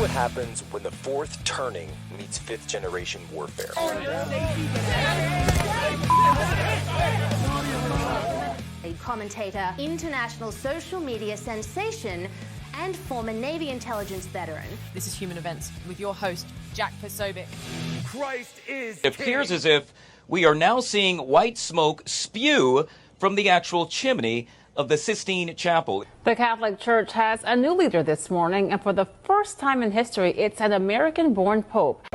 what happens when the fourth turning meets fifth generation warfare. A commentator, international social media sensation, and former Navy intelligence veteran. This is Human Events with your host, Jack Posobiec. Christ is It appears as if we are now seeing white smoke spew from the actual chimney of the Sistine Chapel. The Catholic Church has a new leader this morning, and for the first time in history, it's an American-born pope.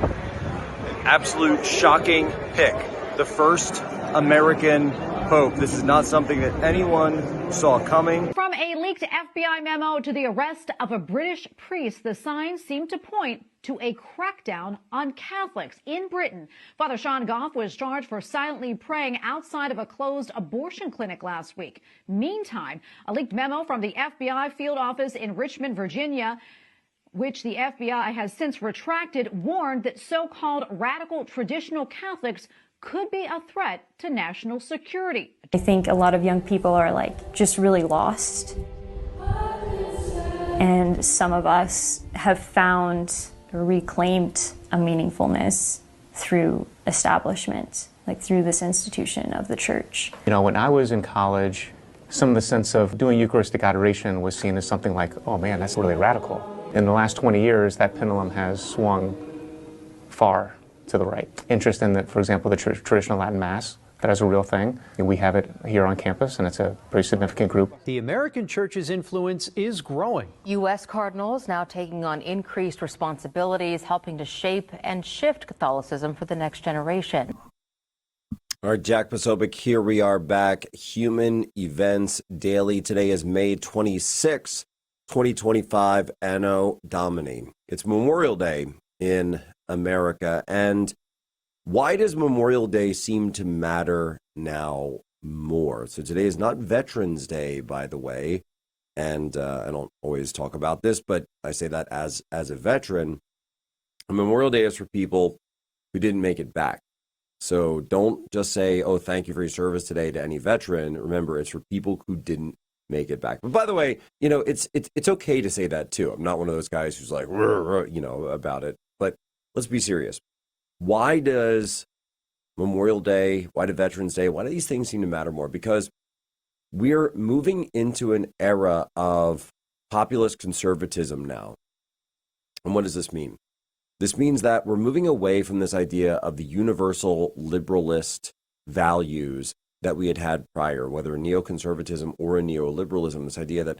Absolute shocking pick. The first American pope. This is not something that anyone saw coming. From a leaked FBI memo to the arrest of a British priest, the signs seem to point to a crackdown on Catholics in Britain. Father Sean Goff was charged for silently praying outside of a closed abortion clinic last week. Meantime, a leaked memo from the FBI field office in Richmond, Virginia, which the FBI has since retracted, warned that so-called radical traditional Catholics could be a threat to national security. I think a lot of young people are just really lost. And some of us have found or reclaimed a meaningfulness through establishment, through this institution of the church. You know, when I was in college, some of the sense of doing Eucharistic adoration was seen as something like, oh man, that's really radical. In the last 20 years, that pendulum has swung far to the right. Interest in, for example, the traditional Latin Mass, that is a real thing. And we have it here on campus, and it's a pretty significant group. The American church's influence is growing. U.S. cardinals now taking on increased responsibilities, helping to shape and shift Catholicism for the next generation. All right, Jack Posobiec, here we are back. Human Events Daily. Today is May 26, 2025, Anno Domini. It's Memorial Day in America. And why does Memorial Day seem to matter now more? So today is not Veterans Day, by the way. And I don't always talk about this, but I say that as a veteran. Memorial Day is for people who didn't make it back. So don't just say, oh, thank you for your service today to any veteran. Remember, it's for people who didn't make it back. But by the way, you know, it's okay to say that too. I'm not one of those guys who's like, you know, about it. But let's be serious. Why does Memorial Day, why do Veterans Day, why do these things seem to matter more? Because we're moving into an era of populist conservatism now. And what does this mean? This means that we're moving away from this idea of the universal liberalist values that we had prior, whether in neoconservatism or in neoliberalism, this idea that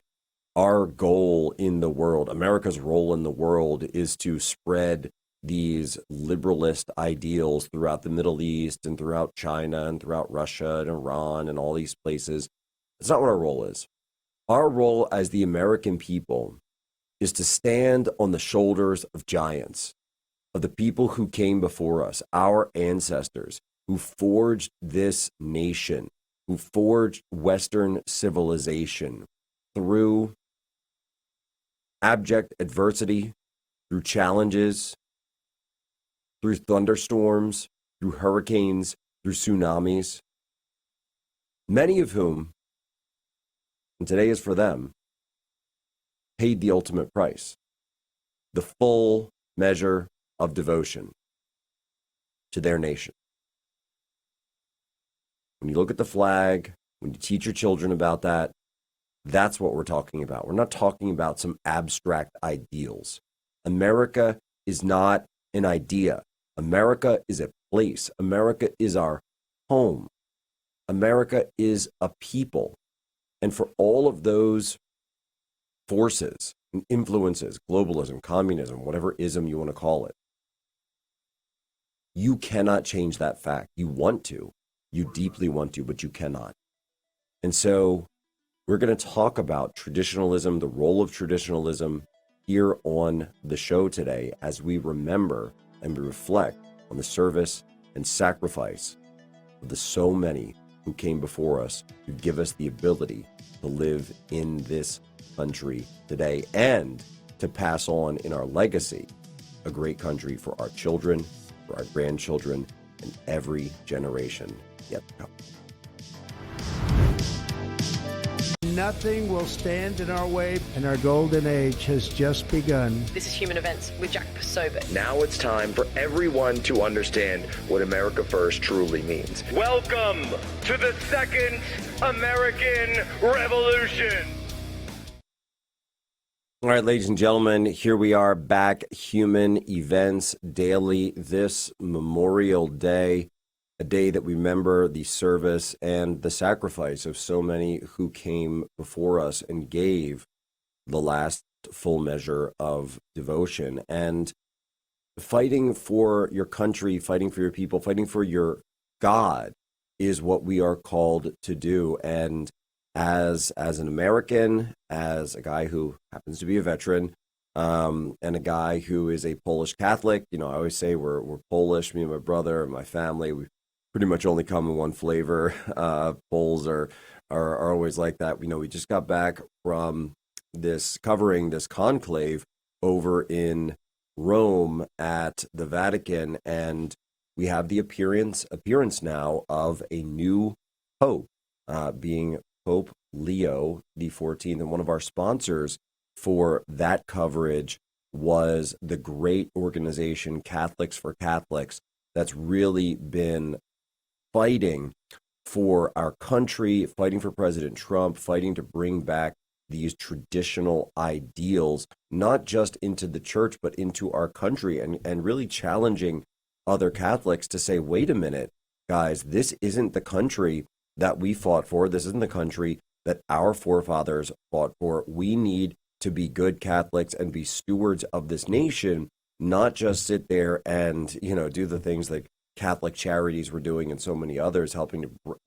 our goal in the world, America's role in the world, is to spread these liberalist ideals throughout the Middle East and throughout China and throughout Russia and Iran and all these places. That's not what our role is. Our role as the American people is to stand on the shoulders of giants, of the people who came before us, our ancestors, who forged this nation, who forged Western civilization through abject adversity, through challenges, through thunderstorms, through hurricanes, through tsunamis, many of whom, and today is for them, paid the ultimate price, the full measure of devotion to their nation. When you look at the flag, when you teach your children about that, that's what we're talking about. We're not talking about some abstract ideals. America is not an idea. America is a place. America is our home. America is a people. And for all of those forces and influences, globalism, communism, whatever ism you want to call it, you cannot change that fact. You want to. You deeply want to, but you cannot. And so we're going to talk about traditionalism, the role of traditionalism here on the show today as we remember and we reflect on the service and sacrifice of the so many who came before us to give us the ability to live in this country today and to pass on in our legacy a great country for our children, for our grandchildren, and every generation yet to come. nothing will stand in our way, and our golden age has just begun. This is Human Events with Jack Posobiec. Now it's time for everyone to understand what America First truly means. Welcome to the Second American Revolution. All right, ladies and gentlemen, here we are back, Human Events Daily, this Memorial Day, a day that we remember the service and the sacrifice of so many who came before us and gave the last full measure of devotion. And fighting for your country, fighting for your people, fighting for your God is what we are called to do. And as an American, as a guy who happens to be a veteran, and a guy who is a Polish Catholic, I always say we're Polish, me and my brother and my family. We pretty much only come in one flavor. Poles are always like that. We just got back from covering this conclave over in Rome at the Vatican, and we have the appearance now of a new pope, being Pope Leo XIV, and one of our sponsors for that coverage was the great organization Catholics for Catholics that's really been fighting for our country, fighting for President Trump, fighting to bring back these traditional ideals, not just into the church, but into our country, and really challenging other Catholics to say, wait a minute, guys, this isn't the country that we fought for. This isn't the country that our forefathers fought for. We need to be good Catholics and be stewards of this nation, not just sit there and, do the things like Catholic Charities were doing and so many others, helping to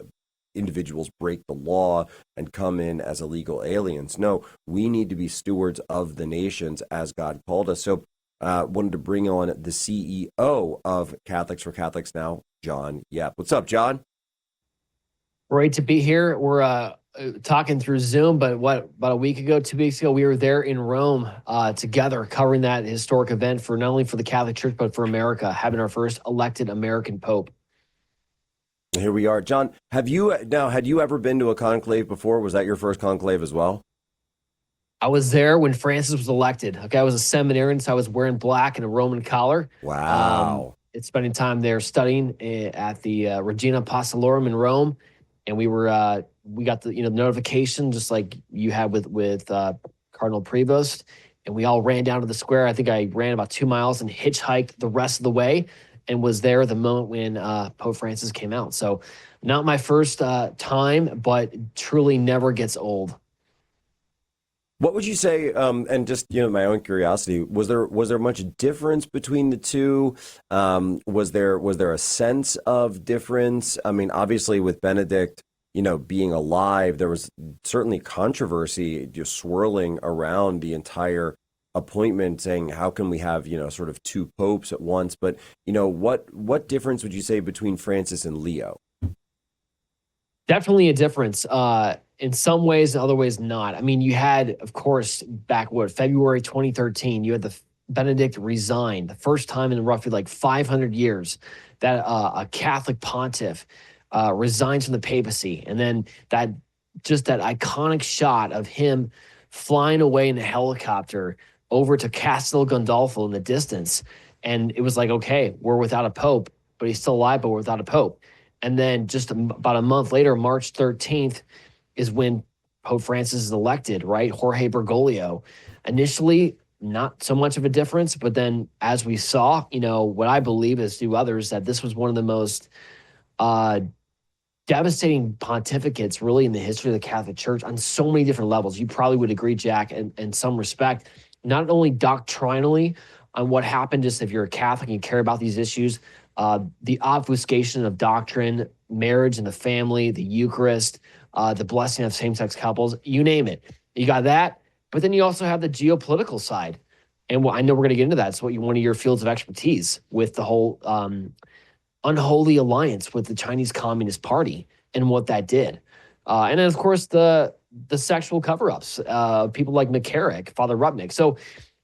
individuals break the law and come in as illegal aliens. No, we need to be stewards of the nations as God called us. So wanted to bring on the CEO of Catholics for Catholics now, John Yep. What's up, John? Great to be here. We're talking through Zoom, but about a week ago, 2 weeks ago, we were there in Rome together covering that historic event for not only for the Catholic Church, but for America, having our first elected American Pope. Here we are. John, had you ever been to a conclave before? Was that your first conclave as well? I was there when Francis was elected. Okay, I was a seminarian, so I was wearing black and a Roman collar. Wow. It's spending time there studying at the Regina Apostolorum in Rome. And we got the notification just like you had with Cardinal Prevost, and we all ran down to the square. I think I ran about 2 miles and hitchhiked the rest of the way, and was there the moment when Pope Francis came out. So, not my first time, but truly never gets old. What would you say? And just my own curiosity, was there much difference between the two? Was there a sense of difference? I mean, obviously with Benedict, being alive, there was certainly controversy just swirling around the entire appointment, saying how can we have sort of two popes at once? But what difference would you say between Francis and Leo? Definitely a difference. In some ways, in other ways not. I mean, you had, of course, back February 2013, you had the Benedict resigned, the first time in roughly 500 years that a Catholic pontiff resigns from the papacy. And then that iconic shot of him flying away in a helicopter over to Castel Gandolfo in the distance. And it was like, okay, we're without a pope, but he's still alive, but we're without a pope. And then just about a month later, March 13th, is when Pope Francis is elected, right? Jorge Bergoglio. Initially, not so much of a difference, but then as we saw, what I believe, as do others, that this was one of the most devastating pontificates really in the history of the Catholic Church on so many different levels. You probably would agree, Jack, in some respect, not only doctrinally on what happened, just if you're a Catholic and you care about these issues, the obfuscation of doctrine, marriage and the family, the Eucharist, the blessing of same-sex couples, you name it. You got that, but then you also have the geopolitical side. And I know we're going to get into that. It's one of your fields of expertise with the whole unholy alliance with the Chinese Communist Party and what that did. And then, of course, the sexual cover-ups, people like McCarrick, Father Rupnick. So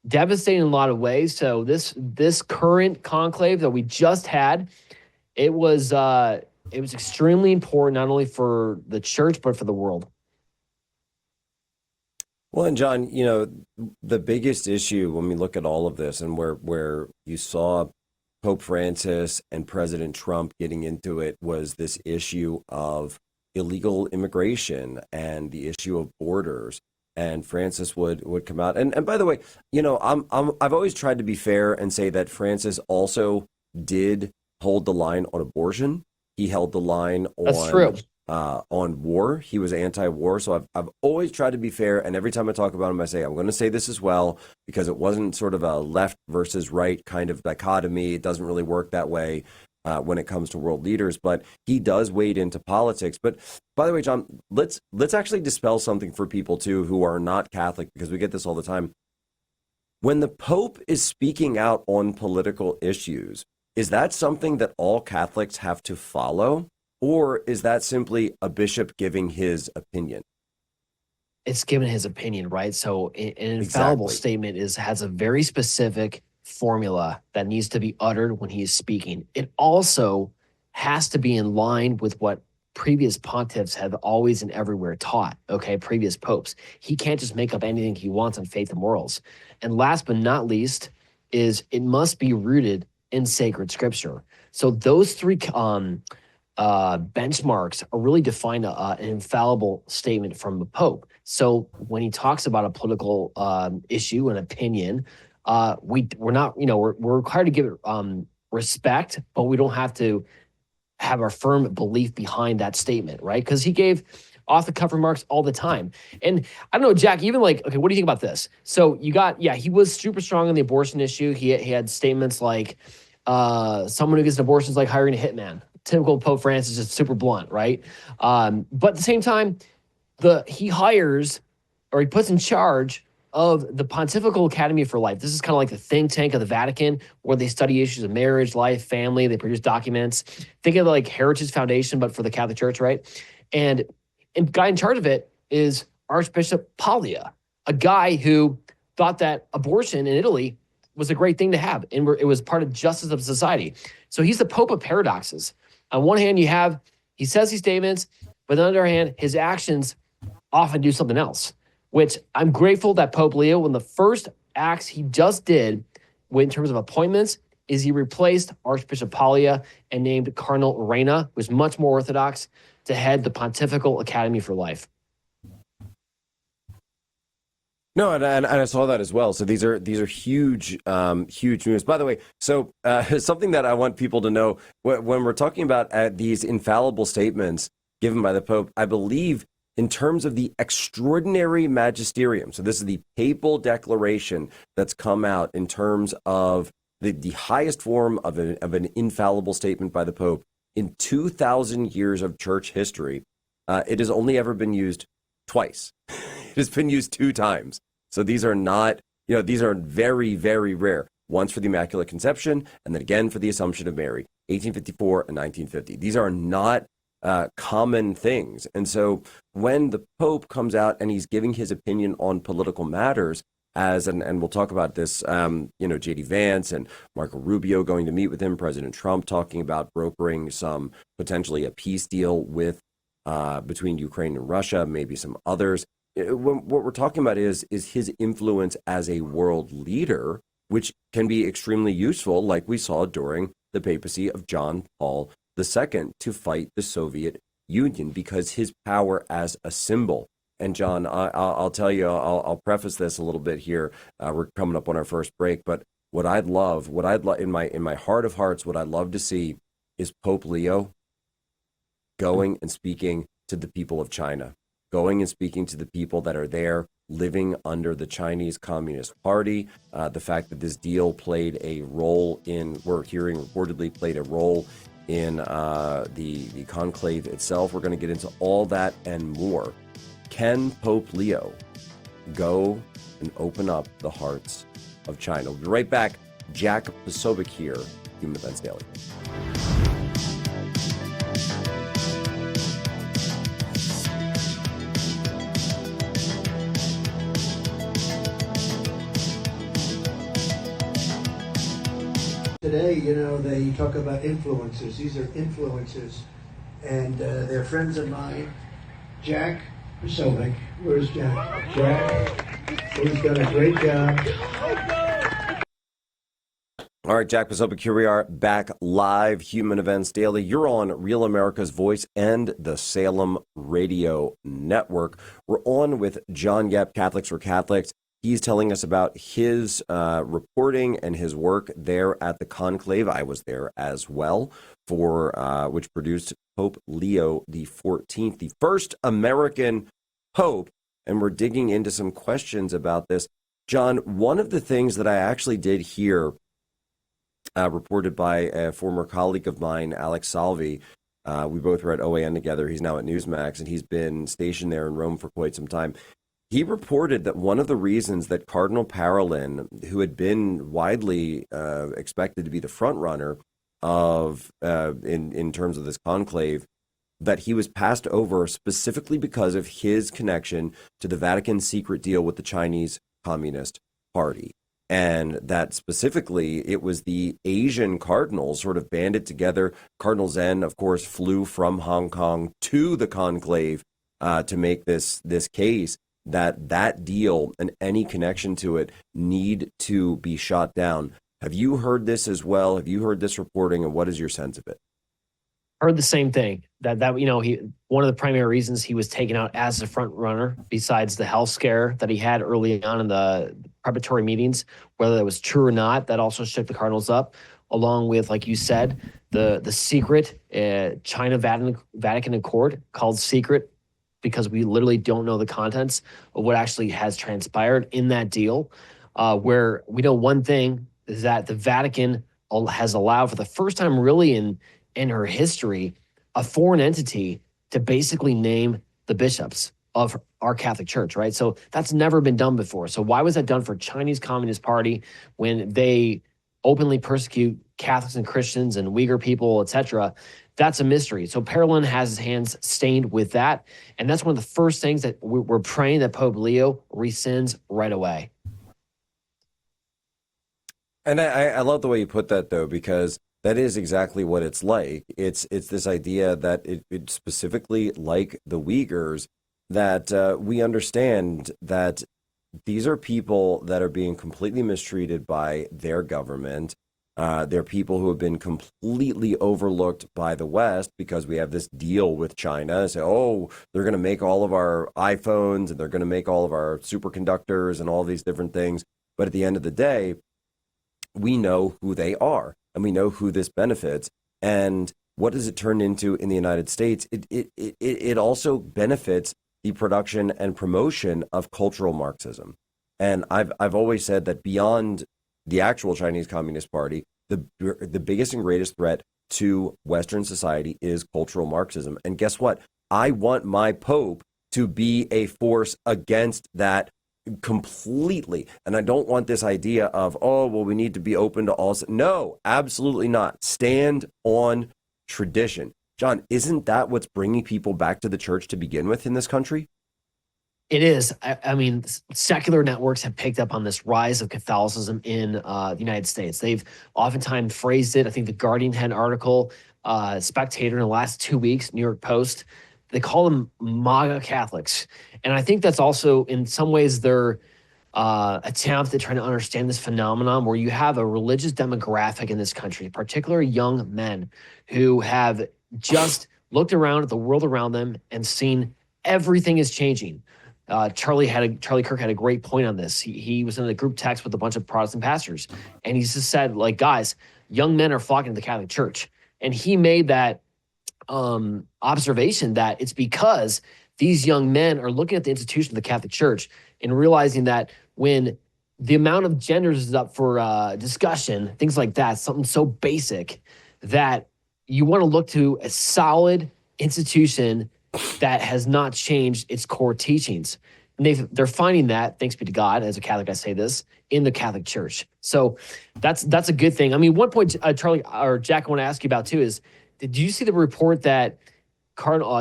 devastating in a lot of ways. So this current conclave that we just had, it was extremely important, not only for the church, but for the world. Well, and John, you know, the biggest issue when we look at all of this and where you saw Pope Francis and President Trump getting into it was this issue of illegal immigration and the issue of borders. And Francis would come out. And by the way, you know, I've always tried to be fair and say that Francis also did hold the line on abortion. He held the line on That's true. On war. He was anti-war. So I've always tried to be fair. And every time I talk about him, I say, I'm going to say this as well, because it wasn't sort of a left versus right kind of dichotomy. It doesn't really work that way when it comes to world leaders, but he does wade into politics. But by the way, John, let's actually dispel something for people too who are not Catholic, because we get this all the time. When the Pope is speaking out on political issues, is that something that all Catholics have to follow? Or is that simply a bishop giving his opinion? It's given his opinion, right? So an infallible statement has a very specific formula that needs to be uttered when he is speaking. It also has to be in line with what previous pontiffs have always and everywhere taught, okay, previous popes. He can't just make up anything he wants on faith and morals. And last but not least is it must be rooted in sacred scripture. So those three benchmarks are really define an infallible statement from the Pope. So when he talks about a political issue, an opinion, we're not, you know, we're required to give it respect, but we don't have to have our firm belief behind that statement, right? Because he gave off the cuff remarks all the time. And I don't know, Jack, even like, okay, what do you think about this? So you got, yeah, he was super strong on the abortion issue. He had statements like, someone who gets an abortion is like hiring a hitman. Typical Pope Francis, just super blunt, right? But at the same time, he hires, or he puts in charge of the Pontifical Academy for Life. This is kind of like the think tank of the Vatican, where they study issues of marriage, life, family. They produce documents. Think of it like Heritage Foundation, but for the Catholic Church, right? And guy in charge of it is Archbishop Paglia, a guy who thought that abortion in Italy was a great thing to have, and it was part of justice of society. So he's the Pope of paradoxes. On one hand, he says these statements, but on the other hand, his actions often do something else, which I'm grateful that Pope Leo, one of the first acts he just did in terms of appointments, is he replaced Archbishop Paglia and named Cardinal Reina, who's much more orthodox, to head the Pontifical Academy for Life. No, and I saw that as well. So these are huge, huge moves. By the way, so something that I want people to know when we're talking about these infallible statements given by the Pope, I believe in terms of the extraordinary magisterium. So this is the papal declaration that's come out in terms of the highest form of an infallible statement by the Pope in 2,000 years of church history. It has only ever been used twice. It has been used 2 times. So these are not, these are very, very rare. Once for the Immaculate Conception, and then again for the Assumption of Mary, 1854 and 1950. These are not common things. And so when the Pope comes out and he's giving his opinion on political matters, and we'll talk about this, J.D. Vance and Marco Rubio going to meet with him, President Trump talking about brokering some potentially a peace deal with between Ukraine and Russia, maybe some others. What we're talking about is his influence as a world leader, which can be extremely useful, like we saw during the papacy of John Paul II, to fight the Soviet Union, because his power as a symbol. And John, I'll tell you, I'll preface this a little bit here. We're coming up on our first break, but what I'd love in my heart of hearts, what I'd love to see is Pope Leo going and speaking to the people of China, going and speaking to the people that are there living under the Chinese Communist Party. The fact that this deal played a role we're hearing reportedly played a role in the conclave itself. We're going to get into all that and more. Can Pope Leo go and open up the hearts of China? We'll be right back. Jack Posobiec here, Human Events Daily. Today, you talk about influencers. These are influencers, and they're friends of mine. Jack, Posobiec. Where's Jack? Jack, who's done a great job. All right, Jack Posobiec, here we are back live, Human Events Daily. You're on Real America's Voice and the Salem Radio Network. We're on with John Yep, Catholics for Catholics. He's telling us about his reporting and his work there at the conclave. I was there as well, for which produced Pope Leo XIV, the first American pope. And we're digging into some questions about this. John, one of the things that I actually did hear reported by a former colleague of mine, Alex Salvi. We both were at OAN together. He's now at Newsmax, and he's been stationed there in Rome for quite some time. He reported that one of the reasons that Cardinal Parolin, who had been widely expected to be the front runner of in terms of this conclave, that he was passed over specifically because of his connection to the Vatican secret deal with the Chinese Communist Party. And that specifically, it was the Asian cardinals sort of banded together. Cardinal Zen, of course, flew from Hong Kong to the conclave to make this case that deal and any connection to it need to be shot down. Have you heard this as well? Have you heard this reporting, and what is your sense of it? Heard the same thing, that one of the primary reasons he was taken out as the front runner, besides the health scare that he had early on in the preparatory meetings, whether that was true or not, that also shook the Cardinals up, along with, like you said, the secret China Vatican Accord, called secret because we literally don't know the contents of what actually has transpired in that deal, where we know one thing is that the Vatican has allowed, for the first time really in her history, a foreign entity to basically name the bishops of our Catholic Church, right? So that's never been done before. So why was that done for Chinese Communist Party when they openly persecute Catholics and Christians and Uyghur people, etc.? That's a mystery. So Parolin has his hands stained with that. And that's one of the first things that we're praying that Pope Leo rescinds right away. And I love the way you put that, though, because that is exactly what it's like. It's this idea that it specifically, like the Uyghurs, that we understand that these are people that are being completely mistreated by their government. They're people who have been completely overlooked by the West because we have this deal with China. So, they're going to make all of our iPhones and they're going to make all of our superconductors and all these different things. But at the end of the day, we know who they are and we know who this benefits. And what does it turn into in the United States? It also benefits the production and promotion of cultural Marxism. And I've always said that beyond the actual Chinese Communist Party, the biggest and greatest threat to Western society is cultural Marxism. And guess what? I want my Pope to be a force against that completely. And I don't want this idea of, oh, well, we need to be open to all. No, absolutely not. Stand on tradition. John, isn't that what's bringing people back to the church to begin with in this country? It is. I mean, secular networks have picked up on this rise of Catholicism in the United States. They've oftentimes phrased it. I think the Guardian had an article, Spectator in the last 2 weeks, New York Post. They call them MAGA Catholics. And I think that's also, in some ways, their attempt at trying to understand this phenomenon where you have a religious demographic in this country, particularly young men who have just looked around at the world around them and seen everything is changing. Charlie Kirk had a great point on this. He was in a group text with a bunch of Protestant pastors, and he just said, like, guys, young men are flocking to the Catholic Church. And he made that observation that it's because these young men are looking at the institution of the Catholic Church and realizing that when the amount of genders is up for discussion, things like that, something so basic, that you want to look to a solid institution that has not changed its core teachings. And they're finding that, thanks be to God, as a Catholic I say this, in the Catholic Church. So that's a good thing. I mean, one point, Charlie or Jack, I want to ask you about too is, did you see the report that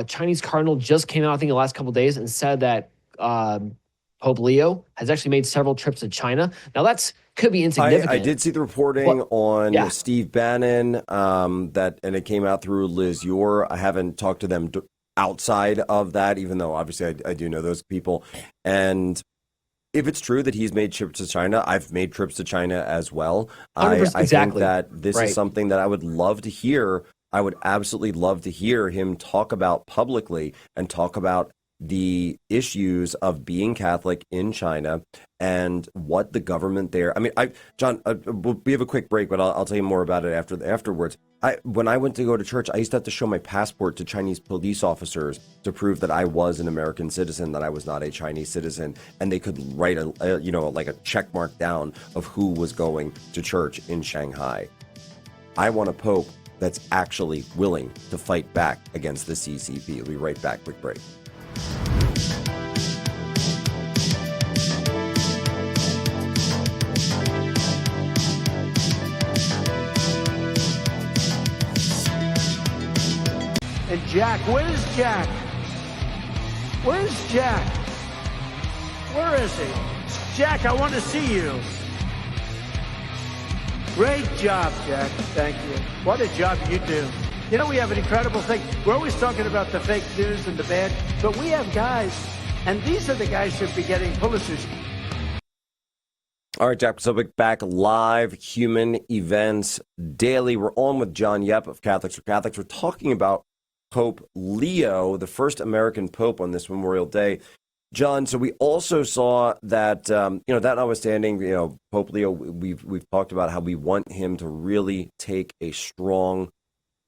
Chinese Cardinal just came out, I think, in the last couple of days and said that Pope Leo has actually made several trips to China? Now, could be insignificant. I did see the reporting on Steve Bannon, and it came out through Liz Yore. I haven't talked to them outside of that, even though obviously I do know those people. And if it's true that he's made trips to China, I've made trips to China as well. I Exactly. think that this Right. is something that I would love to hear. I would absolutely love to hear him talk about publicly and talk about the issues of being Catholic in China and what the government there. I mean, John, we have a quick break, but I'll tell you more about it afterwards. When I went to go to church, I used to have to show my passport to Chinese police officers to prove that I was an American citizen, that I was not a Chinese citizen, and they could write like a check mark down of who was going to church in Shanghai. I want a pope that's actually willing to fight back against the CCP. We'll be right back. Quick break. And Jack, where's Jack? Where's Jack? Where is he? Jack, I want to see you. Great job, Jack. Thank you. What a job you do. You know, we have an incredible thing. We're always talking about the fake news and the bad, but we have guys, and these are the guys who should be getting Pulitzers. All right, Jack Posobiec back live, Human Events Daily. We're on with John Yep of Catholics for Catholics. We're talking about Pope Leo, the first American pope on this Memorial Day. John, so we also saw that, that notwithstanding, Pope Leo, we've talked about how we want him to really take a strong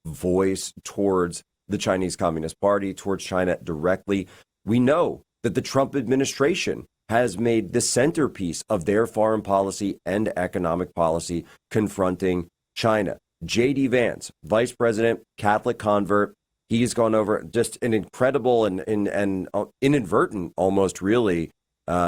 voice towards the Chinese Communist Party, towards China directly. We know that the Trump administration has made the centerpiece of their foreign policy and economic policy confronting China. J.D. Vance, vice president, Catholic convert, he's gone over just an incredible and inadvertent, almost really,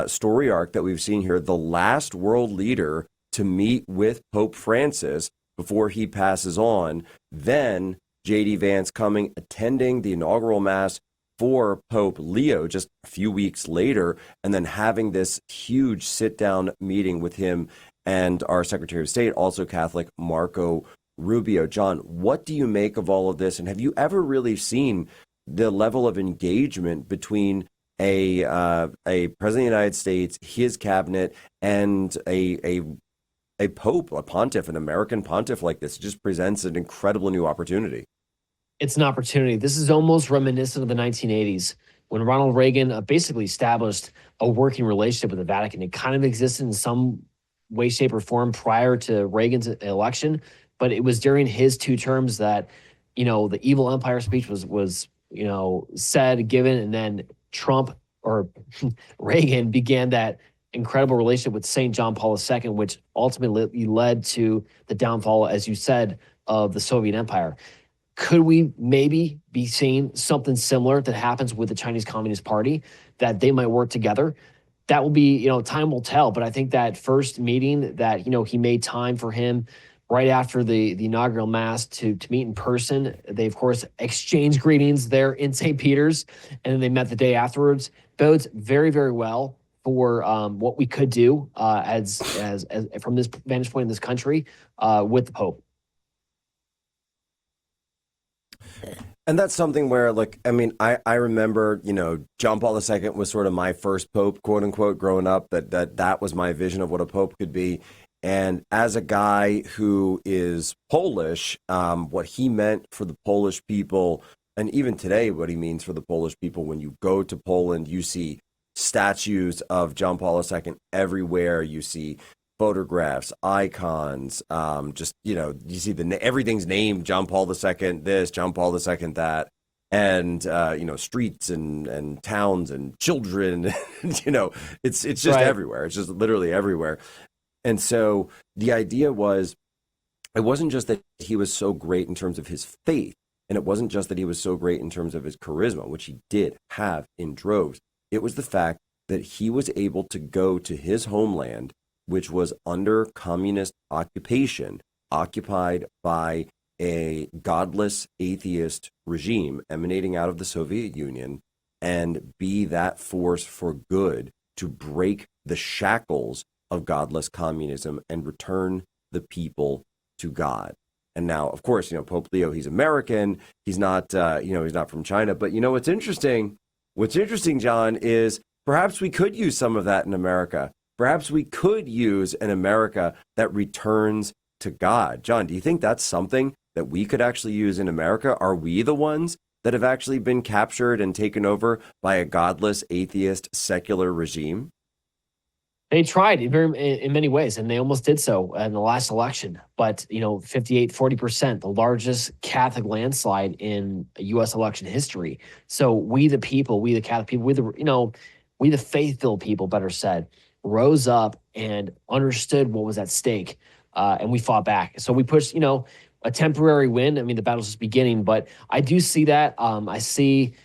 story arc that we've seen here. The last world leader to meet with Pope Francis before he passes on. Then J.D. Vance coming, attending the inaugural mass for Pope Leo just a few weeks later, and then having this huge sit-down meeting with him and our Secretary of State, also Catholic, Marco Rubio. John, what do you make of all of this? And have you ever really seen the level of engagement between a president of the United States, his cabinet, and a pope, a pontiff, an American pontiff like this? It just presents an incredible new opportunity. It's an opportunity. This is almost reminiscent of the 1980s when Ronald Reagan basically established a working relationship with the Vatican. It kind of existed in some way, shape, or form prior to Reagan's election, but it was during his 2 terms that, the evil empire speech was said, given, and then Trump or Reagan began that incredible relationship with St. John Paul II, which ultimately led to the downfall, as you said, of the Soviet Empire. Could we maybe be seeing something similar that happens with the Chinese Communist Party, that they might work together? That will be, time will tell. But I think that first meeting that, he made time for him right after the inaugural mass to meet in person. They, of course, exchanged greetings there in St. Peter's, and then they met the day afterwards. Bodes very, very well for what we could do as from this vantage point in this country with the Pope. And that's something where, I remember, John Paul II was sort of my first pope, quote unquote, growing up, that was my vision of what a pope could be. And as a guy who is Polish, what he meant for the Polish people, and even today, what he means for the Polish people, when you go to Poland, you see statues of John Paul II everywhere. You see photographs, icons, you see everything's named John Paul II this, John Paul II that, and streets and towns and children, it's just right. everywhere. It's just literally everywhere. And so the idea was, it wasn't just that he was so great in terms of his faith, and it wasn't just that he was so great in terms of his charisma, which he did have in droves. It was the fact that he was able to go to his homeland, which was under communist occupation, occupied by a godless atheist regime emanating out of the Soviet Union, and be that force for good to break the shackles of godless communism and return the people to God. And now, of course, Pope Leo, he's American. He's not, he's not from China. But what's interesting, John, is perhaps we could use some of that in America. Perhaps we could use an America that returns to God. John, do you think that's something that we could actually use in America? Are we the ones that have actually been captured and taken over by a godless, atheist, secular regime? They tried in many ways, and they almost did so in the last election. But, 40%, the largest Catholic landslide in U.S. election history. So we the people, we the Catholic people, we the faith-filled people, better said, rose up and understood what was at stake, and we fought back. So we pushed, a temporary win. I mean, the battle's just beginning, but I do see that. I see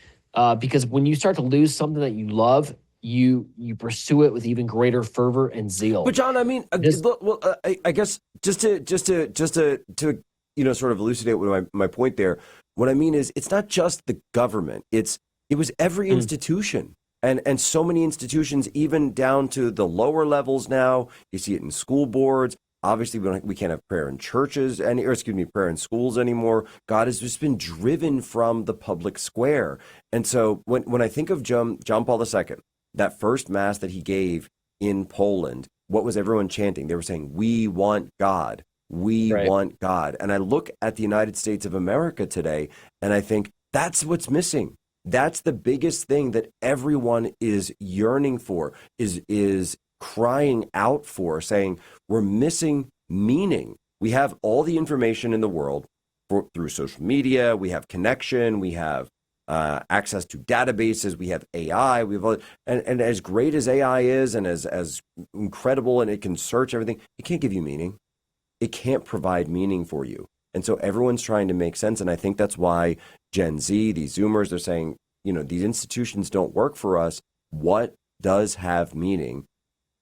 because when you start to lose something that you love, you pursue it with even greater fervor and zeal. But John, I mean, I guess just to sort of elucidate what my point there. What I mean is, it's not just the government. It was every institution. And so many institutions, even down to the lower levels now. You see it in school boards. Obviously, we can't have prayer in churches, prayer in schools anymore. God has just been driven from the public square. And so when I think of John Paul II, that first mass that he gave in Poland, what was everyone chanting? They were saying, "We want God. We want God." And I look at the United States of America today, and I think that's what's missing. That's the biggest thing that everyone is yearning for, is crying out for, saying we're missing meaning. We have all the information in the world through social media. We have connection. We have access to databases. We have AI. We have all, and as great as AI is, and as incredible, and it can search everything, it can't give you meaning. It can't provide meaning for you. And so everyone's trying to make sense. And I think that's why Gen Z, these Zoomers, they're saying, these institutions don't work for us. What does have meaning?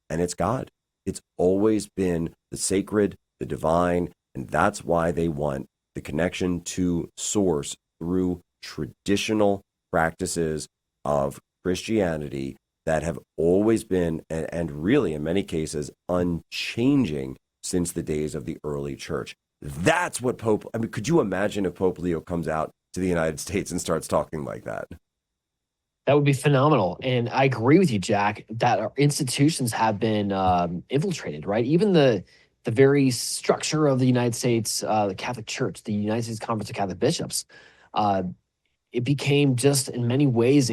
And it's God. It's always been the sacred, the divine, and that's why they want the connection to source through traditional practices of Christianity that have always been, and really in many cases, unchanging since the days of the early church. That's what could you imagine if Pope Leo comes out to the United States and starts talking like that? That would be phenomenal. And I agree with you, Jack, that our institutions have been infiltrated, right? Even the very structure of the United States, the Catholic Church, the United States Conference of Catholic Bishops, it became just in many ways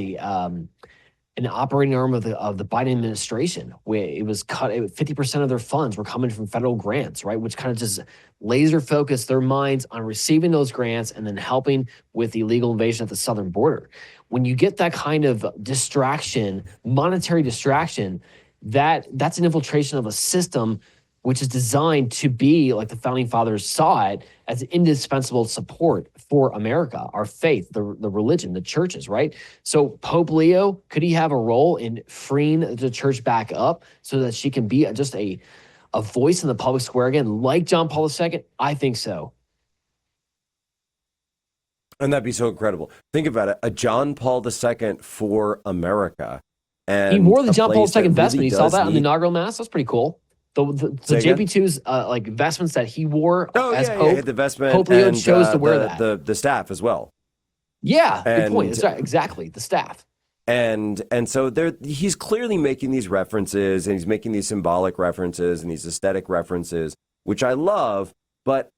an operating arm of the Biden administration, where it was cut. 50% of their funds were coming from federal grants, right? Which kind of just laser focused their minds on receiving those grants and then helping with the illegal invasion at the southern border. When you get that kind of distraction, monetary distraction, that's an infiltration of a system which is designed to be, like the founding fathers saw it, as indispensable support for America, our faith, the religion, the churches, right? So Pope Leo, could he have a role in freeing the church back up so that she can be just a voice in the public square again, like John Paul II? I think so. And that'd be so incredible. Think about it, a John Paul II for America. And he wore the John Paul II vestment. Really you saw that on the inaugural mass? That's pretty cool. The JP2's like vestments that he wore as Pope. The vestment. Pope Leo and, chose to wear that. The staff as well. Yeah, good point. That's right. Exactly, the staff. And so he's clearly making these references, and he's making these symbolic references and these aesthetic references, which I love. But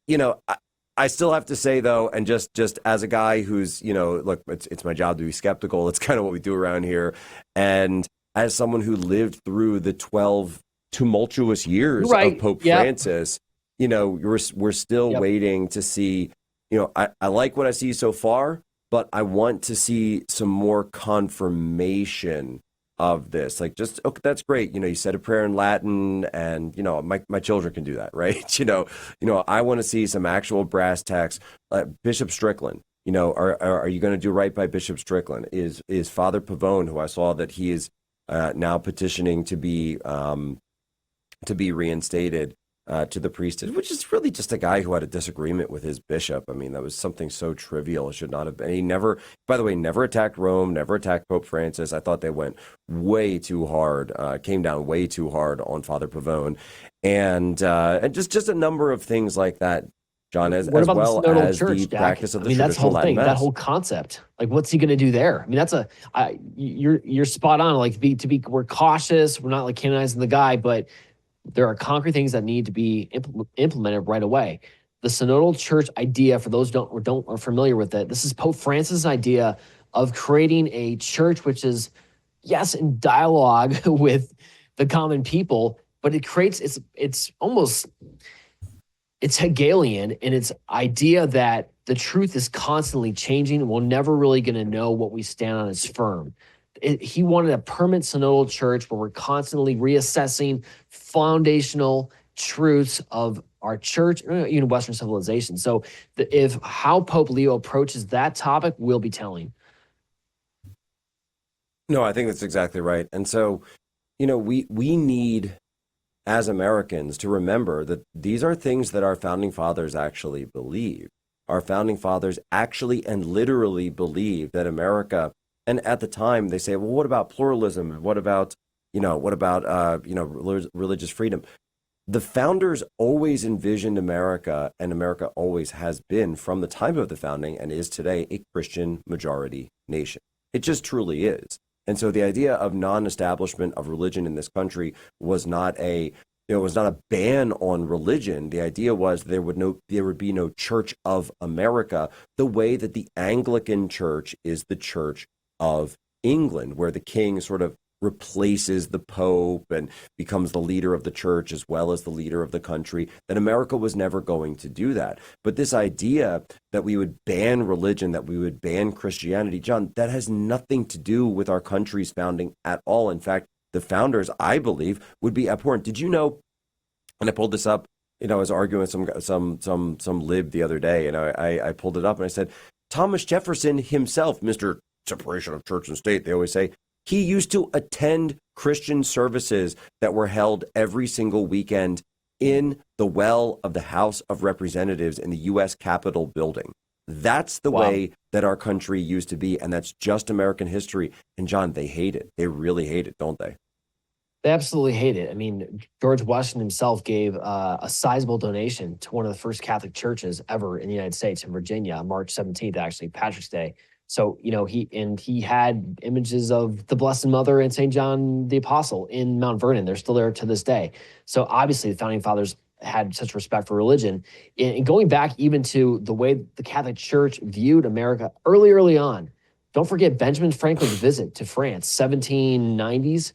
I still have to say though, and just as a guy who's look, it's my job to be skeptical. It's kind of what we do around here, and as someone who lived through the 12 tumultuous years of Pope Francis, we're still waiting to see. I like what I see so far, but I want to see some more confirmation of this. Like, just okay, that's great. You said a prayer in Latin, and my children can do that, right? I want to see some actual brass tacks. Bishop Strickland. Are you going to do right by Bishop Strickland? Is Father Pavone, who I saw that he is now petitioning to be reinstated to the priesthood, which is really just a guy who had a disagreement with his bishop. I mean, that was something so trivial. It should not have been. He never, by the way, never attacked Rome, never attacked Pope Francis. I thought they went way too hard, came down way too hard on Father Pavone. And just a number of things like that. John, as what about well the synodal as church, the Jack? practice of the that's the whole traditional Latin thing, that Mass. whole concept. Like, what's he going to do there? I mean, you're spot on. Like, we're cautious. We're not like canonizing the guy, but there are concrete things that need to be implemented right away. The synodal church idea, for those who are familiar with it, this is Pope Francis' idea of creating a church which is, yes, in dialogue with the common people, but it creates it's Hegelian in its idea that the truth is constantly changing and we're never really going to know what we stand on as firm. He wanted a permanent synodal church where we're constantly reassessing foundational truths of our church, even Western civilization. So if how Pope Leo approaches that topic will be telling. No, I think that's exactly right. And so, we need, as Americans, to remember that these are things that our founding fathers actually believed. Our founding fathers actually and literally believed that America, and at the time they say, well, what about pluralism? And what about religious freedom? The founders always envisioned America, and America always has been, from the time of the founding and is today, a Christian majority nation. It just truly is. And so the idea of non-establishment of religion in this country was not a ban on religion. The idea was there would be no Church of America, the way that the Anglican Church is the Church of England, where the king sort of replaces the Pope and becomes the leader of the church as well as the leader of the country. That America was never going to do that. But this idea that we would ban religion, that we would ban Christianity, John, that has nothing to do with our country's founding at all. In fact, the founders, I believe, would be abhorrent. Did you know, and I pulled this up, I was arguing with some lib the other day, and I pulled it up and I said, Thomas Jefferson himself, Mr. Separation of Church and State, they always say, he used to attend Christian services that were held every single weekend in the well of the House of Representatives in the U.S. Capitol building. That's the way that our country used to be, and that's just American history. And John, they hate it. They really hate it, don't they? They absolutely hate it. I mean, George Washington himself gave a sizable donation to one of the first Catholic churches ever in the United States, in Virginia, on March 17th, actually, Patrick's Day. So, he had images of the Blessed Mother and St. John the Apostle in Mount Vernon. They're still there to this day. So obviously the founding fathers had such respect for religion. And going back even to the way the Catholic Church viewed America early on, don't forget Benjamin Franklin's visit to France, 1790s.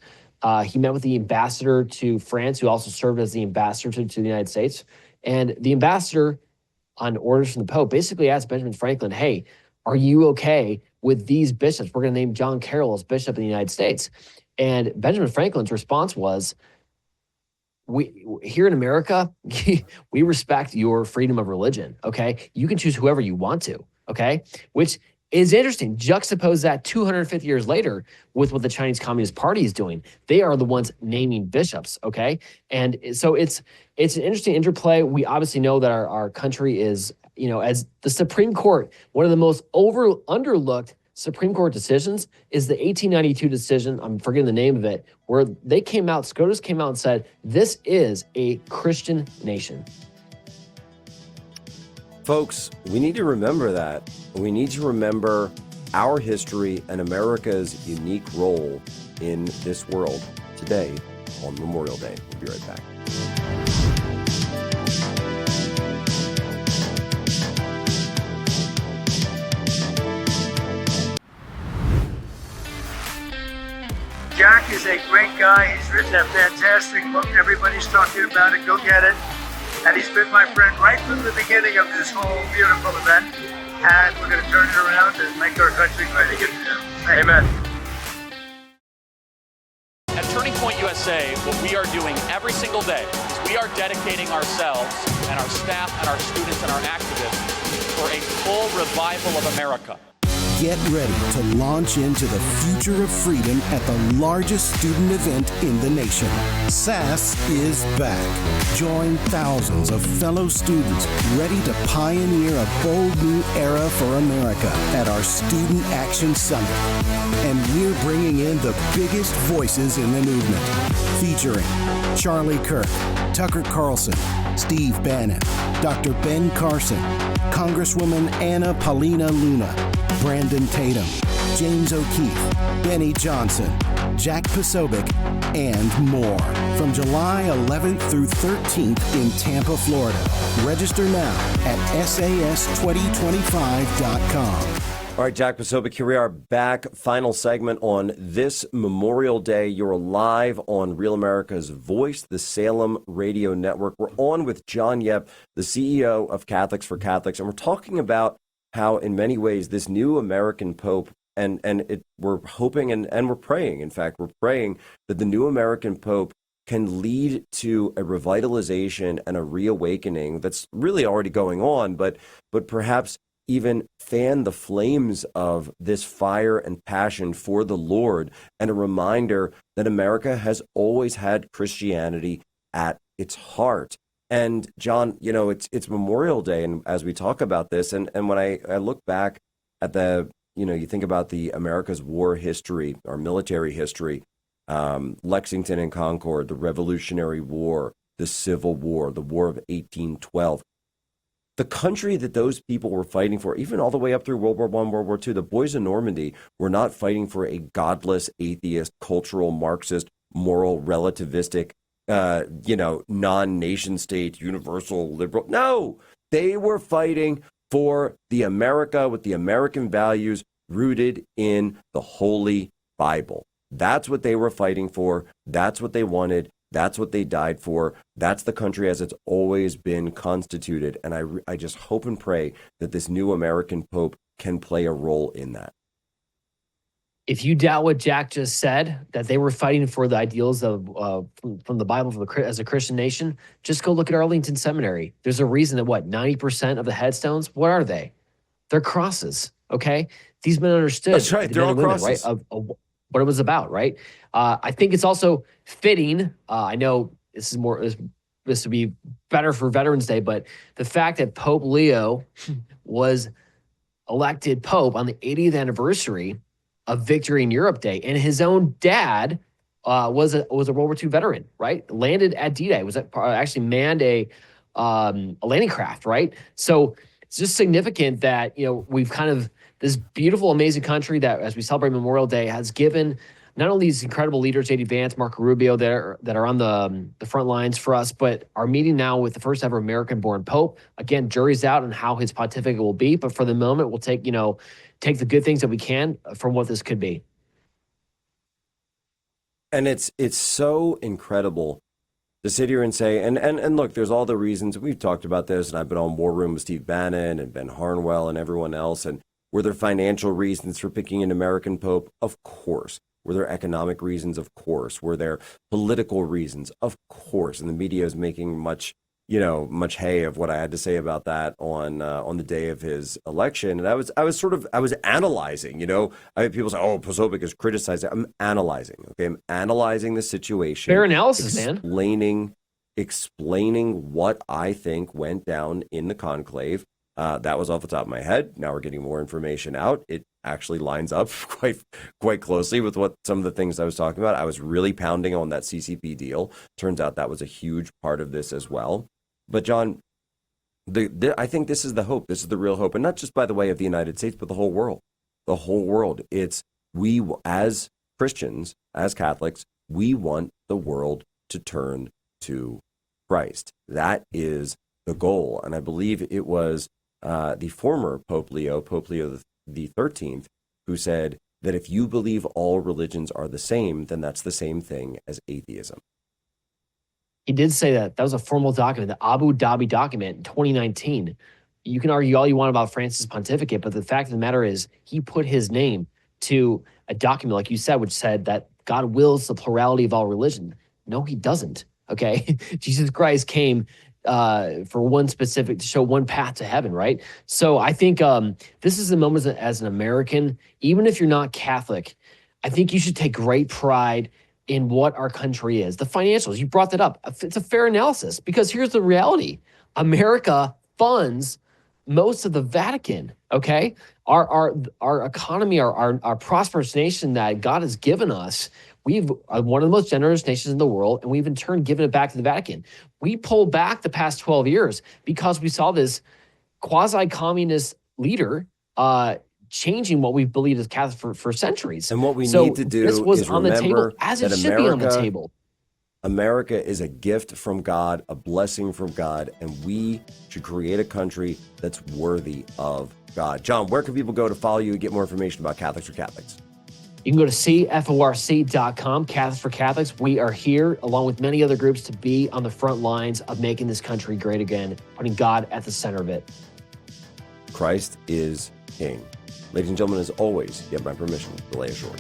He met with the ambassador to France, who also served as the ambassador to the United States. And the ambassador, on orders from the Pope, basically asked Benjamin Franklin, hey, are you okay with these bishops? We're going to name John Carroll as bishop in the United States. And Benjamin Franklin's response was, we here in America, we respect your freedom of religion, okay? You can choose whoever you want to, okay? Which is interesting. Juxtapose that 250 years later with what the Chinese Communist Party is doing. They are the ones naming bishops, okay? And so it's an interesting interplay. We obviously know that our country is, as the Supreme Court, one of the most underlooked Supreme Court decisions is the 1892 decision, I'm forgetting the name of it, where SCOTUS came out and said, this is a Christian nation. Folks, we need to remember that. We need to remember our history and America's unique role in this world today on Memorial Day. We'll be right back. Jack is a great guy. He's written a fantastic book. Everybody's talking about it. Go get it. And he's been my friend right from the beginning of this whole beautiful event. And we're going to turn it around and make our country great again. Amen. At Turning Point USA, what we are doing every single day is we are dedicating ourselves and our staff and our students and our activists for a full revival of America. Get ready to launch into the future of freedom at the largest student event in the nation. SAS is back. Join thousands of fellow students ready to pioneer a bold new era for America at our Student Action Summit. and we're bringing in the biggest voices in the movement. Featuring Charlie Kirk, Tucker Carlson, Steve Bannon, Dr. Ben Carson, Congresswoman Anna Paulina Luna, Brandon Tatum, James O'Keefe, Benny Johnson, Jack Posobiec, and more. From July 11th through 13th in Tampa, Florida. Register now at SAS2025.com. All right, Jack Posobiec, here we are back. Final segment on this Memorial Day. You're live on Real America's Voice, the Salem Radio Network. We're on with John Yep, the CEO of Catholics for Catholics, and we're talking about how, in many ways, this new American Pope, we're hoping and we're praying, in fact, we're praying that the new American Pope can lead to a revitalization and a reawakening that's really already going on, but perhaps even fan the flames of this fire and passion for the Lord, and a reminder that America has always had Christianity at its heart. And John, it's Memorial Day, and as we talk about this, and when I look back at you think about the America's war history, our military history, Lexington and Concord, the Revolutionary War, the Civil War, the War of 1812. The country that those people were fighting for, even all the way up through World War I, World War II, the boys of Normandy were not fighting for a godless, atheist, cultural, Marxist, moral, relativistic, non-nation state, universal, liberal. No, they were fighting for the America with the American values rooted in the Holy Bible. That's what they were fighting for. That's what they wanted. That's what they died for. That's the country as it's always been constituted. And I just hope and pray that this new American Pope can play a role in that. If you doubt what Jack just said, that they were fighting for the ideals of from the Bible as a Christian nation, just go look at Arlington Seminary. There's a reason that 90% of the headstones, what are they? They're crosses. Okay, these men understood. That's right. They're all crosses, right? Of what it was about, right? I think it's also fitting. I know this would be better for Veterans Day, but the fact that Pope Leo was elected Pope on the 80th anniversary of Victory in Europe Day, and his own dad was a World War II veteran, right? Landed at D-Day, actually manned a landing craft, right? So it's just significant that we've kind of this beautiful, amazing country that, as we celebrate Memorial Day, has given not only these incredible leaders, J.D. Vance, Marco Rubio, that are on the front lines for us, but are meeting now with the first ever American-born Pope. Again, jury's out on how his pontificate will be, but for the moment, we'll take the good things that we can from what this could be. And it's so incredible to sit here and say, and look, there's all the reasons. We've talked about this, and I've been on War Room with Steve Bannon and Ben Harnwell and everyone else. And were there financial reasons for picking an American Pope? Of course. Were there economic reasons? Of course. Were there political reasons? Of course. And the media is making much hay of what I had to say about that on the day of his election. And I was analyzing, people say, oh, Posobiec is criticizing. I'm analyzing. Okay. I'm analyzing the situation. Fair analysis, man. Explaining what I think went down in the conclave. That was off the top of my head. Now we're getting more information out. It actually lines up quite closely with what some of the things I was talking about. I was really pounding on that CCP deal. Turns out that was a huge part of this as well. But John, I think this is the hope. This is the real hope, and not just by the way of the United States, but the whole world. The whole world. It's we as Christians, as Catholics, we want the world to turn to Christ. That is the goal, and I believe it was the former Pope Leo the 13th, who said that if you believe all religions are the same, then that's the same thing as atheism. He did say that. That was a formal document, the Abu Dhabi document in 2019. You can argue all you want about Francis' pontificate, but the fact of the matter is he put his name to a document, like you said, which said that God wills the plurality of all religion. No, he doesn't. Okay. Jesus Christ came for one specific, to show one path to heaven, right? So I think this is the moment as an American, even if you're not Catholic, I think you should take great pride in what our country is. The financials, you brought that up. It's a fair analysis because here's the reality. America funds most of the Vatican. Okay, our economy, our prosperous nation that God has given us. We've one of the most generous nations in the world, and we've in turn given it back to the Vatican. We pulled back the past 12 years because we saw this quasi-communist leader changing what we've believed as Catholic for centuries. And what we need to do this was is on the table remember as it that should be on the table. America is a gift from God, a blessing from God, and we should create a country that's worthy of God. John, where can people go to follow you and get more information about Catholics for Catholics? You can go to CforC.com, Catholics for Catholics. We are here, along with many other groups, to be on the front lines of making this country great again, putting God at the center of it. Christ is King. Ladies and gentlemen, as always, you have my permission to lay ashore.